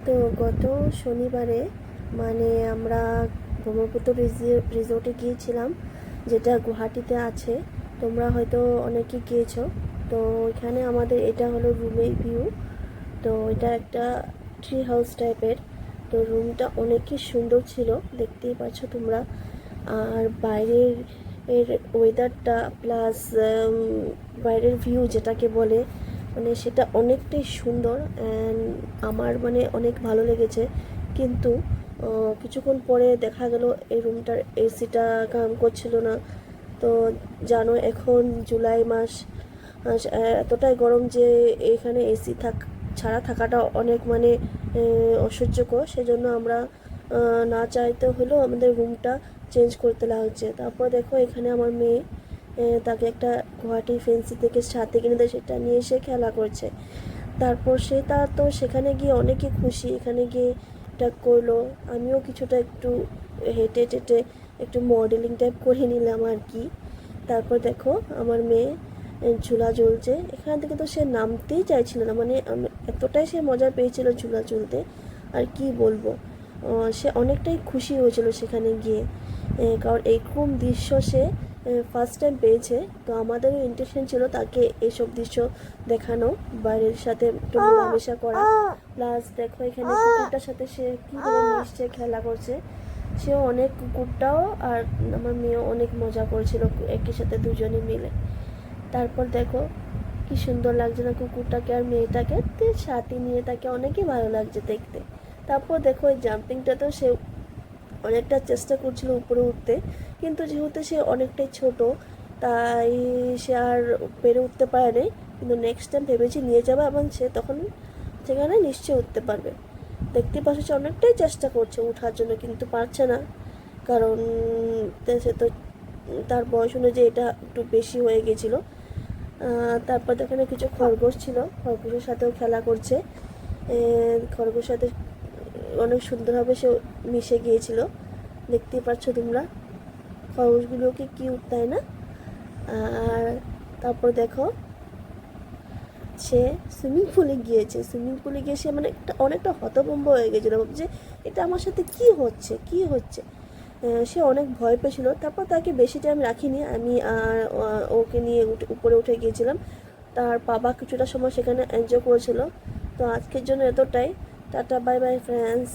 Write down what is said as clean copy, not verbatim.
তো গত শনিবারে মানে আমরা ব্রহ্মপুত্র রিসোর্টে গিয়েছিলাম, যেটা গুয়াহাটিতে আছে। তোমরা হয়তো অনেকে গিয়েছো। তো এখানে আমাদের এটা হলো রুমের ভিউ। তো এটা একটা ট্রি হাউস টাইপের। তো রুমটা অনেকই সুন্দর ছিল, দেখতেই পাচ্ছ তোমরা। আর বাইরের ওয়েদারটা প্লাস বাইরের ভিউ যেটাকে বলে, মানে সেটা অনেকটাই সুন্দর অ্যান্ড আমার মানে অনেক ভালো লেগেছে। কিন্তু কিছুক্ষণ পরে দেখা গেল এই রুমটার এসিটা কাম করছিল না। তো জানো এখন জুলাই মাস, এতটাই গরম যে এখানে এসি ছাড়া থাকাটা অনেক মানে অসহ্যকর। সেজন্য আমরা না চাইতে হলেও আমাদের রুমটা চেঞ্জ করতে লাগছে। তারপর দেখো এখানে আমার মেয়ে, তাকে একটা গুয়াহাটি ফেন্সি থেকে সাথে কিনে দেয়, সেটা নিয়ে এসে খেলা করছে। তারপর তার তো সেখানে গিয়ে অনেকে খুশি, এখানে গিয়ে এটা করলো। আমিও কিছুটা একটু হেঁটে টেটে একটু মডেলিং টাইপ করে নিলাম আর কি। তারপর দেখো আমার মেয়ে ঝুলা ঝুলছে। এখান থেকে তো সে নামতেই চাইছিল না, মানে এতটাই সে মজা পেয়েছিল ঝুলা ঝুলতে, আর কি বলবো। সে অনেকটাই খুশি হয়েছিল সেখানে গিয়ে, কারণ এইরকম দৃশ্য সে ফার্স্ট টাইম পেয়েছে। তো আমাদেরও ইন্টেনশন ছিল তাকে এইসব দৃশ্য দেখানো, বাইরের সাথে একটু মেলামেশা করা। প্লাস দেখো এখানে কুকুরটার সাথে সে কীভাবে মিশছে, খেলা করছে। সেও অনেক, কুকুরটাও আর আমার মেয়েও অনেক মজা করছিল একই সাথে দুজনে মিলে। তারপর দেখো কি সুন্দর লাগছে না কুকুরটাকে আর মেয়েটাকে, সাথে নিয়ে তাকে অনেকই ভালো লাগছে দেখতে। তারপর দেখো এই জাম্পিংটাতেও সে অনেকটা চেষ্টা করছিল উপরে উঠতে, কিন্তু যেহেতু সে অনেকটাই ছোট, তাই সে আর পেরে উঠতে পারেনি। কিন্তু নেক্সট টাইম ভেবেছি নিয়ে যাবো এবং সে তখন সেখানে নিশ্চয়ই উঠতে পারবে। দেখতে পাচ্ছি সে অনেকটাই চেষ্টা করছে ওঠার জন্য, কিন্তু পারছে না। কারণ সে তো তার বয়স অনুযায়ী এটা একটু বেশি হয়ে গেছিলো। তারপর এখানে কিছু খরগোশ ছিল, খরগোশের সাথেও খেলা করছে। খরগোশের সাথে অনেক সুন্দরভাবে সে মিশে গিয়েছিল, দেখতেই পাচ্ছ তোমরা। খরগোশগুলোকে কিউট, তাই না? আর তারপর দেখো সে সুইমিং পুলে গিয়েছে। সুইমিং পুলে গিয়ে সে মানে একটা অনেকটা হতভম্ব হয়ে গেছিলো, যে এটা আমার সাথে কি হচ্ছে কি হচ্ছে। সে অনেক ভয় পেয়েছিল। তারপর তাকে বেশি টাইম রাখিনি, আমি আর ওকে নিয়ে উপরে উঠে গিয়েছিলাম। তার বাবা কিছুটা সময় সেখানে এনজয় করেছিল। তো আজকের জন্য এতটাই। Tata, bye bye friends.